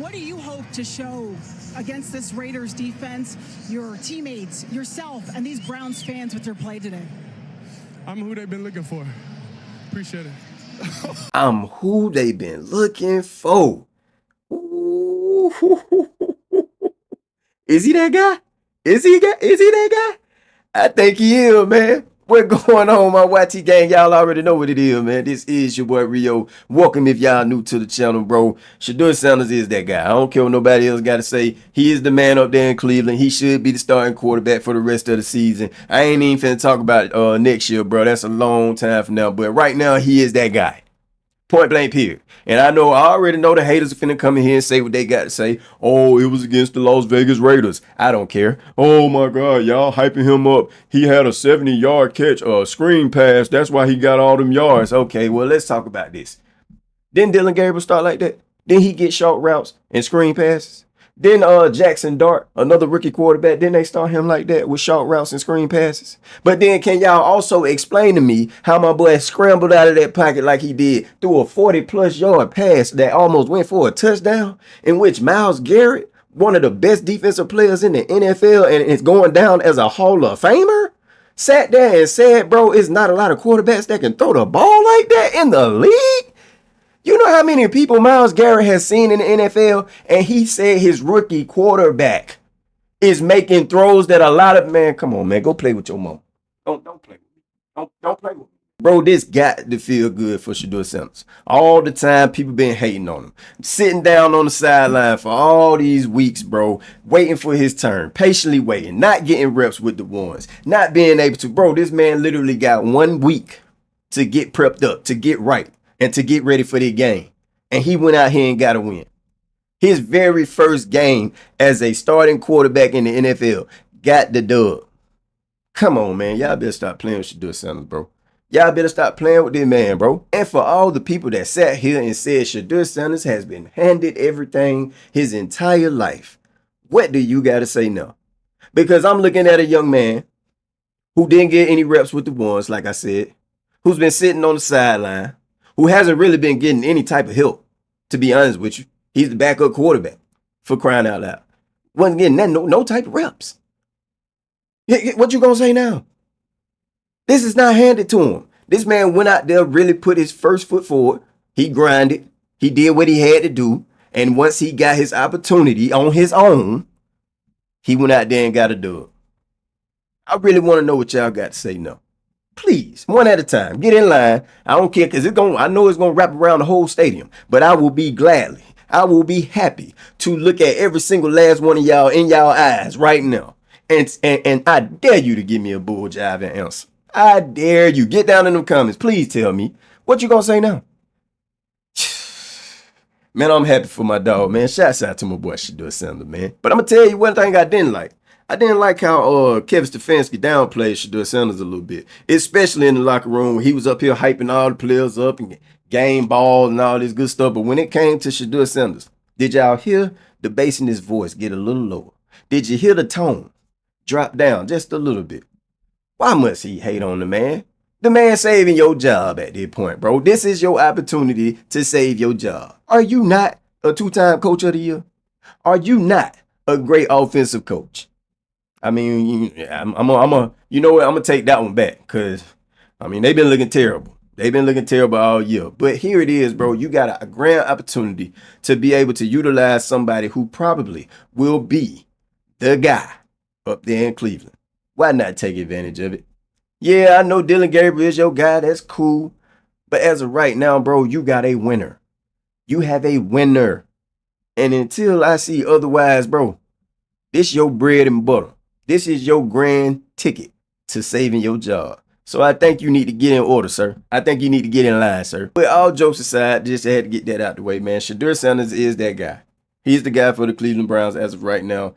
what do you hope to show against this Raiders defense, your teammates, yourself, and these Browns fans with their play today? I'm who they've been looking for. Appreciate it. I'm who they've been looking for. Ooh. Is he that guy? Is he that guy? I think he is, man. What's going on, my YT gang? Y'all already know what it is, man. This is your boy Rio. Welcome if y'all new to the channel, bro. Shedeur Sanders is that guy. I don't care what nobody else got to say. He is the man up there in Cleveland. He should be the starting quarterback for the rest of the season. I ain't even finna talk about it next year, bro. That's a long time from now. But right now, he is that guy. Point blank period. And I already know the haters are finna come in here and say what they got to say. Oh, it was against the Las Vegas Raiders. I don't care. Oh my God, y'all hyping him up. He had a 70-yard catch, screen pass. That's why he got all them yards. Okay, well, let's talk about this. Didn't Dillon Gabriel start like that? Didn't he get short routes and screen passes? Then Jackson Dart, another rookie quarterback, didn't they start him like that with short routes and screen passes? But then can y'all also explain to me how my boy scrambled out of that pocket like he did through a 40-plus yard pass that almost went for a touchdown, in which Myles Garrett, one of the best defensive players in the NFL and is going down as a Hall of Famer, sat there and said, bro, it's not a lot of quarterbacks that can throw the ball like that in the league? You know how many people Myles Garrett has seen in the NFL, and he said his rookie quarterback is making throws that a lot of, man, come on, man, go play with your mom. Don't play with me. Don't play with me. Bro, this got to feel good for Shedeur Sanders. All the time, people been hating on him. Sitting down on the sideline for all these weeks, bro, waiting for his turn, patiently waiting, not getting reps with the ones, not being able to. Bro, this man literally got 1 week to get prepped up, to get right, and to get ready for the game. And he went out here and got a win. His very first game as a starting quarterback in the NFL got the dub. Come on, man. Y'all better stop playing with Shedeur Sanders, bro. Y'all better stop playing with this man, bro. And for all the people that sat here and said Shedeur Sanders has been handed everything his entire life, what do you got to say now? Because I'm looking at a young man who didn't get any reps with the ones, like I said, who's been sitting on the sideline, who hasn't really been getting any type of help, to be honest with you. He's the backup quarterback, for crying out loud. Wasn't getting that, no type of reps. What you gonna say now? This is not handed to him. This man went out there, really put his first foot forward. He grinded. He did what he had to do. And once he got his opportunity on his own, he went out there and got a dub. I really want to know what y'all got to say now. Please, one at a time. Get in line. I don't care because I know it's gonna wrap around the whole stadium. But I will be happy to look at every single last one of y'all in y'all eyes right now. And I dare you to give me a bull jive and answer. I dare you. Get down in them comments. Please tell me what you gonna say now. Man, I'm happy for my dog, man. Shouts out to my boy Shedeur Sanders, man. But I'm gonna tell you one thing I didn't like. I didn't like how Kevin Stefanski downplayed Shedeur Sanders a little bit, especially in the locker room when he was up here hyping all the players up and game balls and all this good stuff. But when it came to Shedeur Sanders, did y'all hear the bass in his voice get a little lower? Did you hear the tone drop down just a little bit? Why must he hate on the man? The man saving your job at this point, bro. This is your opportunity to save your job. Are you not a 2-time coach of the year? Are you not a great offensive coach? I mean, I'm gonna take that one back because, I mean, they've been looking terrible. They've been looking terrible all year. But here it is, bro. You got a grand opportunity to be able to utilize somebody who probably will be the guy up there in Cleveland. Why not take advantage of it? Yeah, I know Dillon Gabriel is your guy. That's cool. But as of right now, bro, you got a winner. You have a winner. And until I see otherwise, bro, this your bread and butter. This is your grand ticket to saving your job. So I think you need to get in order, sir. I think you need to get in line, sir. But all jokes aside, just had to get that out the way, man. Shedeur Sanders is that guy. He's the guy for the Cleveland Browns as of right now.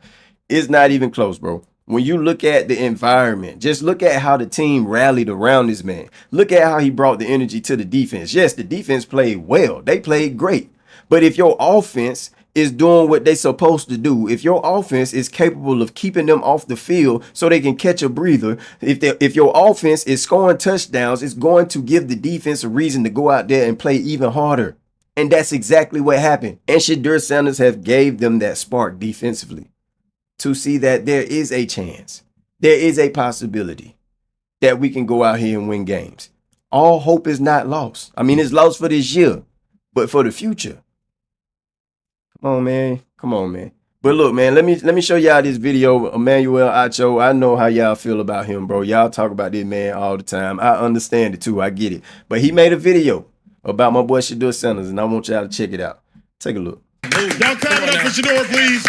It's not even close, bro. When you look at the environment, just look at how the team rallied around this man. Look at how he brought the energy to the defense. Yes, the defense played well. They played great. But if your offense is doing what they're supposed to do, if your offense is capable of keeping them off the field so they can catch a breather, if your offense is scoring touchdowns, it's going to give the defense a reason to go out there and play even harder. And that's exactly what happened. And Shedeur Sanders have gave them that spark defensively to see that there is a chance. There is a possibility that we can go out here and win games. All hope is not lost. I mean, it's lost for this year, but for the future. Come on, man. Come on, man. But look, man, let me show y'all this video. Emmanuel Acho, I know how y'all feel about him, bro. Y'all talk about this man all the time. I understand it too. I get it. But he made a video about my boy Shedeur Sanders, and I want y'all to check it out. Take a look. Y'all clap it up for Shedeur, please.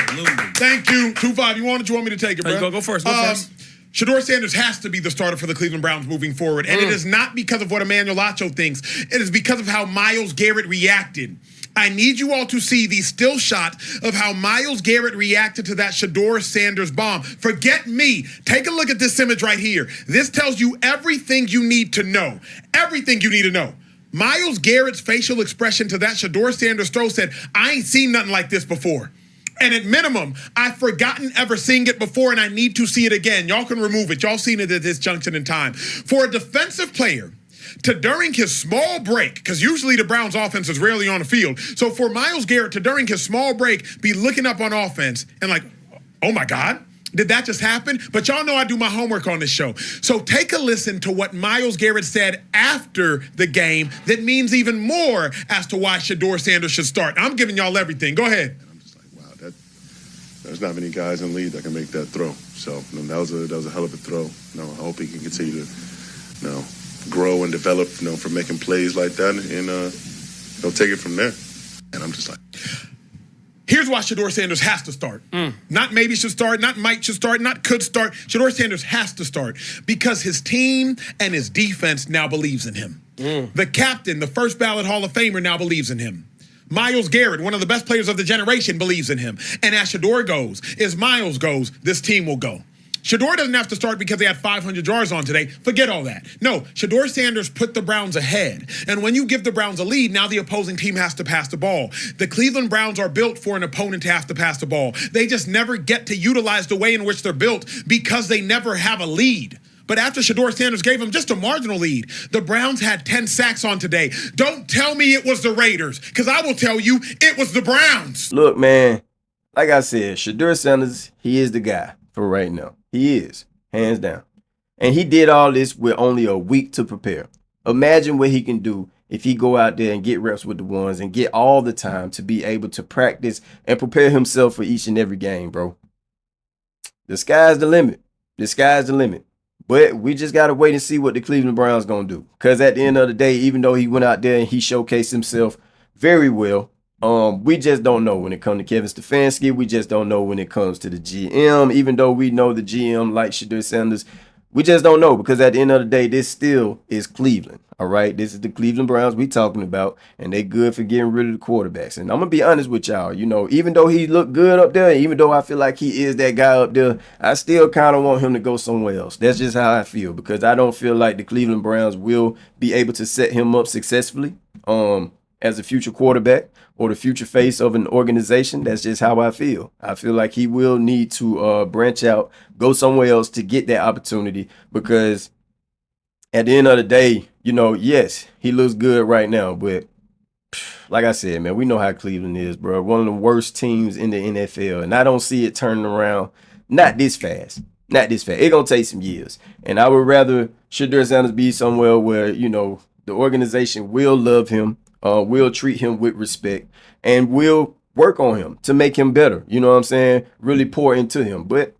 Thank you. 2-5. You want it? You want me to take it, bro? Go first. Go first. Shedeur Sanders has to be the starter for the Cleveland Browns moving forward. And it is not because of what Emmanuel Acho thinks. It is because of how Myles Garrett reacted. I need you all to see the still shot of how Myles Garrett reacted to that Shedeur Sanders bomb. Forget me. Take a look at this image right here. This tells you everything you need to know. Everything you need to know. Myles Garrett's facial expression to that Shedeur Sanders throw said, I ain't seen nothing like this before. And at minimum, I've forgotten ever seeing it before, and I need to see it again. Y'all can remove it. Y'all seen it at this junction in time. For a defensive player to, during his small break, because usually the Browns offense is rarely on the field. So for Myles Garrett to, during his small break, be looking up on offense and like, oh my God, did that just happen? But y'all know I do my homework on this show. So take a listen to what Myles Garrett said after the game that means even more as to why Shedeur Sanders should start. I'm giving y'all everything. Go ahead. I'm just like, wow, there's not many guys in the league that can make that throw. So that was a hell of a throw. I hope he can continue to grow and develop, from making plays like that, and take it from there. And I'm just like, here's why Shedeur Sanders has to start. Not maybe should start, not might should start, not could start. Shedeur Sanders has to start because his team and his defense now believes in him. The captain, the first ballot Hall of Famer, now believes in him. Myles Garrett, one of the best players of the generation, believes in him. And as Shedeur goes, as Myles goes, this team will go. Shedeur doesn't have to start because they had 500 yards on today. Forget all that. No, Shedeur Sanders put the Browns ahead. And when you give the Browns a lead, now the opposing team has to pass the ball. The Cleveland Browns are built for an opponent to have to pass the ball. They just never get to utilize the way in which they're built because they never have a lead. But after Shedeur Sanders gave them just a marginal lead, the Browns had 10 sacks on today. Don't tell me it was the Raiders, because I will tell you it was the Browns. Look, man, like I said, Shedeur Sanders, he is the guy for right now. He is, hands down. And he did all this with only a week to prepare. Imagine what he can do if he go out there and get reps with the ones and get all the time to be able to practice and prepare himself for each and every game, bro. The sky's the limit. The sky's the limit. But we just got to wait and see what the Cleveland Browns going to do. Because at the end of the day, even though he went out there and he showcased himself very well, we just don't know when it comes to Kevin Stefanski. We just don't know when it comes to the GM. Even though we know the GM like Shedeur Sanders, we just don't know because at the end of the day, this still is Cleveland. All right, this is the Cleveland Browns we talking about, and they good for getting rid of the quarterbacks. And I'm gonna be honest with y'all. Even though he looked good up there, even though I feel like he is that guy up there, I still kind of want him to go somewhere else. That's just how I feel because I don't feel like the Cleveland Browns will be able to set him up successfully. As a future quarterback or the future face of an organization. That's just how I feel. I feel like he will need to branch out, go somewhere else to get that opportunity because at the end of the day, yes, he looks good right now, but like I said, man, we know how Cleveland is, bro. One of the worst teams in the NFL, and I don't see it turning around not this fast. Not this fast. It's going to take some years, and I would rather Shedeur Sanders be somewhere where, the organization will love him, will treat him with respect, and will work on him to make him better. You know what I'm saying? Really pour into him. But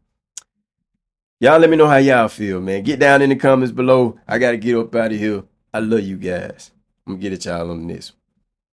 y'all let me know how y'all feel, man. Get down in the comments below. I got to get up out of here. I love you guys. I'm going to get at y'all on this.